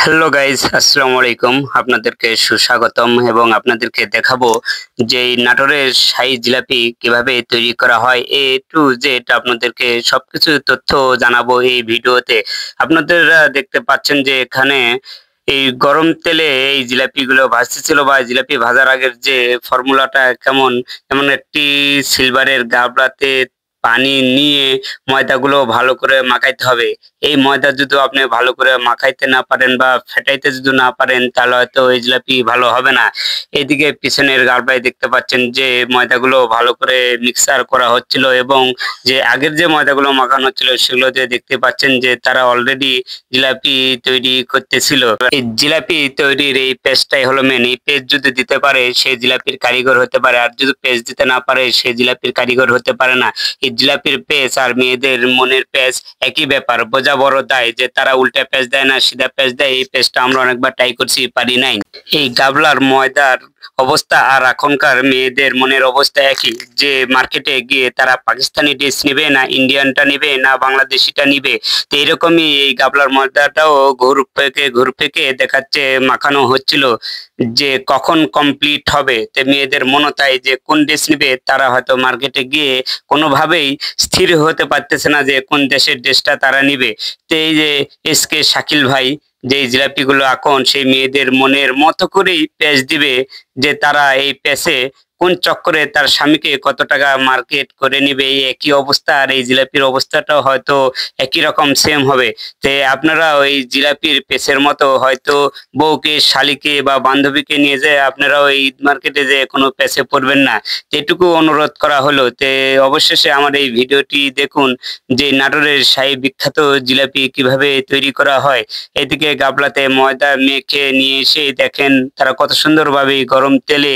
Hello guys, আসসালামু আলাইকুম। আপনাদেরকে সুস্বাগতম এবং আপনাদেরকে দেখাবো যে এই নাটোরের শাহী জিলাপি কিভাবে তৈরি করা হয় এ টু জেড আপনাদেরকে সবকিছু তথ্য জানাবো এই ভিডিওতে। আপনারা দেখতে পাচ্ছেন যে এখানে এই গরম তেলে এই জিলাপিগুলো ভাজতেছিল বা জিলাপি ভাজার আগের যে ফর্মুলাটা কেমন, যেমন একটি সিলভারের গাবলাতে পানি নিয়ে ময়দাগুলো ভালো করে মাখাইতে হবে। এই ময়দা যদি আপনি ভালো করে মাখাইতে না পারেন বা ফেটাইতে যদি না পারেন তাহলে হয়তো এই জিলাপি ভালো হবে না। এইদিকে পিছনের গালবায় দেখতে পাচ্ছেন যে ময়দাগুলো ভালো করে মিক্সার করা হচ্ছিল এবং যে আগের যে ময়দাগুলো মাখানো হচ্ছিল সেগুলোতে দেখতে পাচ্ছেন যে তারা অলরেডি জিলাপি তৈরি করতেছিল। এই জিলাপি তৈরির এই পেস্টটাই হলো মেন। এই পেস্ট যদি দিতে পারে সে জিলাপির কারিগর হতে পারে, আর যদি পেস্ট দিতে না পারে সে জিলাপির কারিগর হতে পারে না। এই জিলাপির পেস্ট আর মেয়েদের মনের পেস্ট একই ব্যাপার, বোঝা বড় দায় যে তারা উল্টা পেস্ট দেয় না সিধা পেস্ট দেয়। এই পেস্টটা আমরা অনেকবার ট্রাই করছি, পারি নাই। এই গাবলার ময়দার অবস্থা আর এখনকার মেয়েদের মনের অবস্থা একই, যে মার্কেটে গিয়ে তারা পাকিস্তানি ড্রেস নিবে না ইন্ডিয়ানটা নিবে না বাংলাদেশিটা নিবে। তো এরকমই এই গাবলার ময়দাটাও ঘুর ফেকে দেখাচ্ছে মাখানো হচ্ছিল যে কখন কমপ্লিট হবে। তো মেয়েদের মনে তাই যে কোন ড্রেস নিবে, তারা হয়তো মার্কেটে গিয়ে কোনোভাবেই স্থির হতে পারতেছে না যে কোন দেশের ড্রেসটা তারা নিবে। তো এই যে এসকে শাকিল ভাই যে জিলাপিগুলো এখন সেই মেয়েদের মনের মতো করেই প্যাচ দিবে, যে তারা এই প্যাচে কোন চক্করে তার স্বামীকে কত টাকা মার্কেট করে নিবে। এই একই অবস্থা, আর এই জিলাপির অবস্থাটাও হয়তো একই রকম সেম হবে। তো আপনারা ওই জিলাপির পেছের মতো হয়তো বউকে শালিকে বা বান্ধবীকে নিয়ে যায় আপনারা ওই ঈদ মার্কেটে যে কোনো পেছে পড়বেন না। তো এটুকু অনুরোধ করা হলো। তে অবশেষে আমার এই ভিডিওটি দেখুন যে নাটোরের শাহী বিখ্যাত জিলাপি কিভাবে তৈরি করা হয়। এদিকে গাবলাতে ময়দা মেখে নিয়ে এসে দেখেন তারা কত সুন্দরভাবে গরম তেলে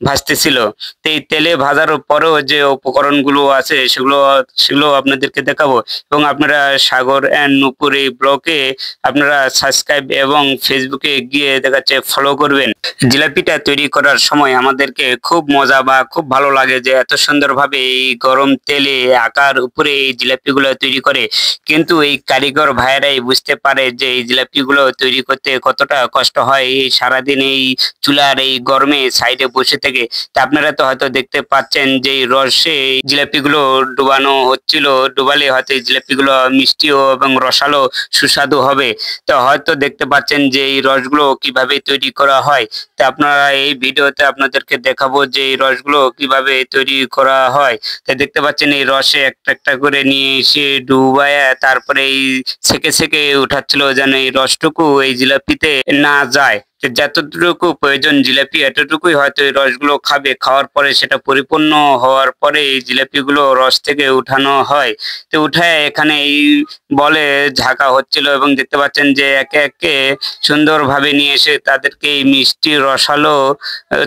ভাজতেছিল। তো এই তেলে ভাজার পরেও যে উপকরণগুলো আছে সেগুলো সেগুলো আপনাদেরকে দেখাবো। এবং আপনারা সাগর অ্যান্ড নূপুর এই ব্লগে আপনারা সাবস্ক্রাইব এবং ফেসবুকে গিয়ে দেখাচ্ছে ফলো করবেন। জিলাপিটা তৈরি করার সময় আমাদেরকে খুব মজা বা খুব ভালো লাগে যে এত সুন্দরভাবে এই গরম তেলে আকার উপরে এই জিলাপিগুলো তৈরি করে। কিন্তু এই কারিগর ভাইয়েরাই বুঝতে পারে যে এই জিলাপিগুলো তৈরি করতে কতটা কষ্ট হয় এই সারাদিন এই চুলার এই গরমে সাইডে বসে থেকে। তা আপনারা তো হয়তো দেখতে পাচ্ছেন যে এই রসে এই জিলাপিগুলো ডুবানো হচ্ছিল। ডুবালে হয়তো এই জিলাপিগুলো মিষ্টিও এবং রসালো সুস্বাদু হবে। তো হয়তো দেখতে পাচ্ছেন যে এই রসগুলো কিভাবে তৈরি করা হয়। তা আপনারা এই ভিডিওতে আপনাদেরকে দেখাবো যে এই রসগুলো কিভাবে তৈরি করা হয়। তা দেখতে পাচ্ছেন এই রসে একটা একটা করে নিয়ে এসে ডুবায়া তারপরে এই ছেঁকে ছেঁকে উঠাচ্ছিল যেন এই রসটুকু এই জিলাপিতে না যায়। তো যতটুকু প্রয়োজন জিলাপি এতটুকুই হয়তো এই রসগুলো খাবে। খাওয়ার পরে সেটা পরিপূর্ণ হওয়ার পরে এই জিলাপিগুলো রস থেকে উঠানো হয়। তো উঠায় এখানে এই বলে ঝাঁকা হচ্ছিল এবং দেখতে পাচ্ছেন যে একে একে সুন্দরভাবে নিয়ে এসে তাদেরকে এই মিষ্টি রসালো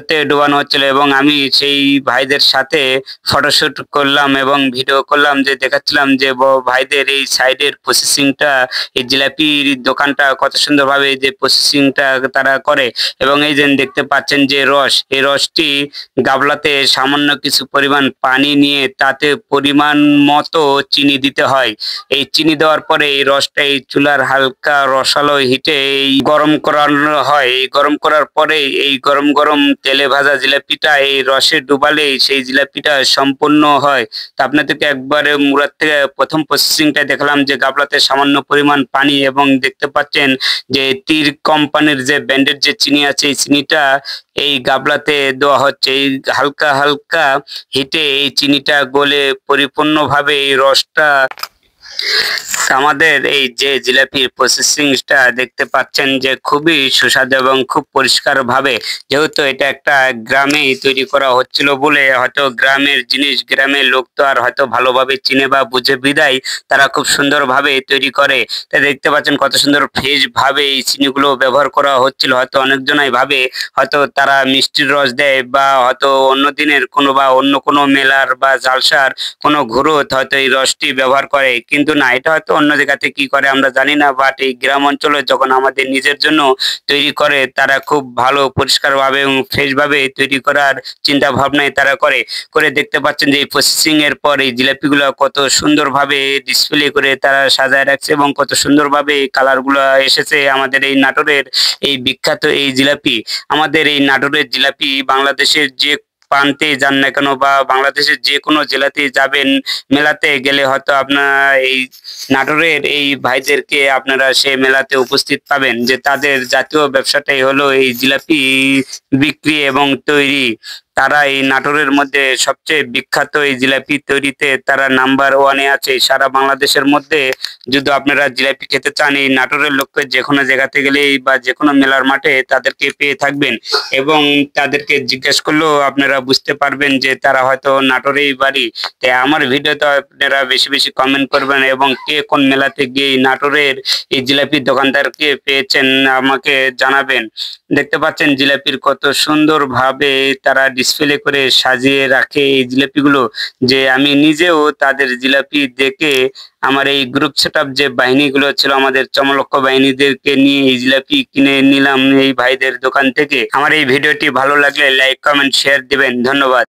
তে ডুবানো হচ্ছিল। এবং আমি সেই ভাইদের সাথে ফটোশুট করলাম এবং ভিডিও করলাম, যে দেখাচ্ছিলাম যে ভাইদের এই সাইডের প্রসেসিংটা, এই জিলাপির দোকানটা কত সুন্দরভাবে যে প্রসেসিংটা তারা করে। এবং এই যে দেখতে পাচ্ছেন যে রস, এই রসটি গাবলাতে সামান্য কিছু পরিমাণ পানি নিয়ে তাতে পরিমাণ মতো চিনি দিতে হয়। এই চিনি দেওয়ার পরে এই রসটা এই চুলার হালকা রসালো হিটে এই গরম করানো হয়। এই গরম করার পরে এই গরম গরম তেলে ভাজা জিলাপিটা এই রসে ডুবালেই সেই জিলাপিটা সম্পূর্ণ হয়। তা আপনাদেরকে একবারে মুরাদ থেকে প্রথম প্রসেসিংটা দেখলাম যে গাবলাতে সামান্য পরিমাণ পানি এবং দেখতে পাচ্ছেন যে তীর কোম্পানির যে ব্র্যান্ডের যে চিনি আছে এই চিনিটা এই গাবলাতে দেওয়া হচ্ছে। এই হালকা হালকা হিটে এই চিনিটা গলে পরিপূর্ণভাবে এই রসটা আমাদের এই যে জিলাপির প্রসেসিংটা দেখতে পাচ্ছেন যে খুবই সুস্বাদু এবং খুব পরিষ্কার ভাবে, যেহেতু এটা একটা গ্রামেই তৈরি করা হচ্ছিল বলে হয়তো গ্রামের জিনিস গ্রামের লোক তো আর হয়তো ভালোভাবে চিনে বা বুঝে বিদায় তারা খুব সুন্দরভাবে তৈরি করে। তা দেখতে পাচ্ছেন কত সুন্দর ফ্রেশ ভাবে এই চিনিগুলো ব্যবহার করা হচ্ছিল। হয়তো অনেকজনাই ভাবে হয়তো তারা মিষ্টির রস দেয় বা হয়তো অন্য দিনের কোনো বা অন্য কোনো মেলার বা জালসার কোনো ঘুরোত হয়তো এই রসটি ব্যবহার করে, কিন্তু না, এটা হয়তো অন্য জায়গাতে কি করে আমরা জানি না, বাট এই গ্রাম অঞ্চলে যখন আমাদের নিজের জন্য তৈরি করে তারা খুব ভালো পরিষ্কারভাবে এবং ফ্রেশভাবে তৈরি করার চিন্তা ভাবনায় তারা করে দেখতে পাচ্ছেন যে এই প্রসেসিং এর পর এই জিলাপিগুলো কত সুন্দরভাবে ডিসপ্লে করে তারা সাজায় রাখছে এবং কত সুন্দরভাবে এই কালারগুলো এসেছে। আমাদের এই নাটোরের এই বিখ্যাত এই জিলাপি, আমাদের এই নাটোরের জিলাপি বাংলাদেশের যে প্রান্তে যান না কেন বা বাংলাদেশের যে কোনো জেলাতেই যাবেন, মেলাতে গেলে হয়তো আপনারা এই নাটোরের এই ভাইদেরকে আপনারা সে মেলাতে উপস্থিত পাবেন, যে তাদের জাতীয় ব্যবসাটাই হলো এই জিলাপি বিক্রি এবং তৈরি। তারা এই নাটোরের মধ্যে সবচেয়ে বিখ্যাত এই জিলাপি তৈরিতে তারা নাম্বার ওয়ানে আছে সারা বাংলাদেশের মধ্যে। যদি আপনারা জিলাপি খেতে চান এই নাটোরের লোককে যে কোনো জায়গাতে গেলেই বা যে কোনো মেলার মাঠে তাদেরকে পেয়ে থাকবেন এবং তাদেরকে জিজ্ঞেস করলেও আপনারা বুঝতে পারবেন যে তারা হয়তো নাটোরেই বাড়ি। তাই আমার ভিডিওতে আপনারা বেশি বেশি কমেন্ট করবেন এবং কে কোন মেলাতে গিয়ে এই নাটোরের এই জিলাপির দোকানদারকে পেয়েছেন আমাকে জানাবেন। দেখতে পাচ্ছেন জিলাপির কত সুন্দরভাবে তারা ডিসপ্লে করে সাজিয়ে রাখে এই জিলাপিগুলো, যে আমি নিজেও তাদের জিলাপি দেখে আমার এই গ্রুপ সেটআপ যে বাহিনীগুলো ছিল আমাদের চমলক্ষ বাহিনীদেরকে নিয়ে এই জিলাপি কিনে নিলাম এই ভাইদের দোকান থেকে। আমার এই ভিডিওটি ভালো লাগলে লাইক কমেন্ট শেয়ার দিবেন। ধন্যবাদ।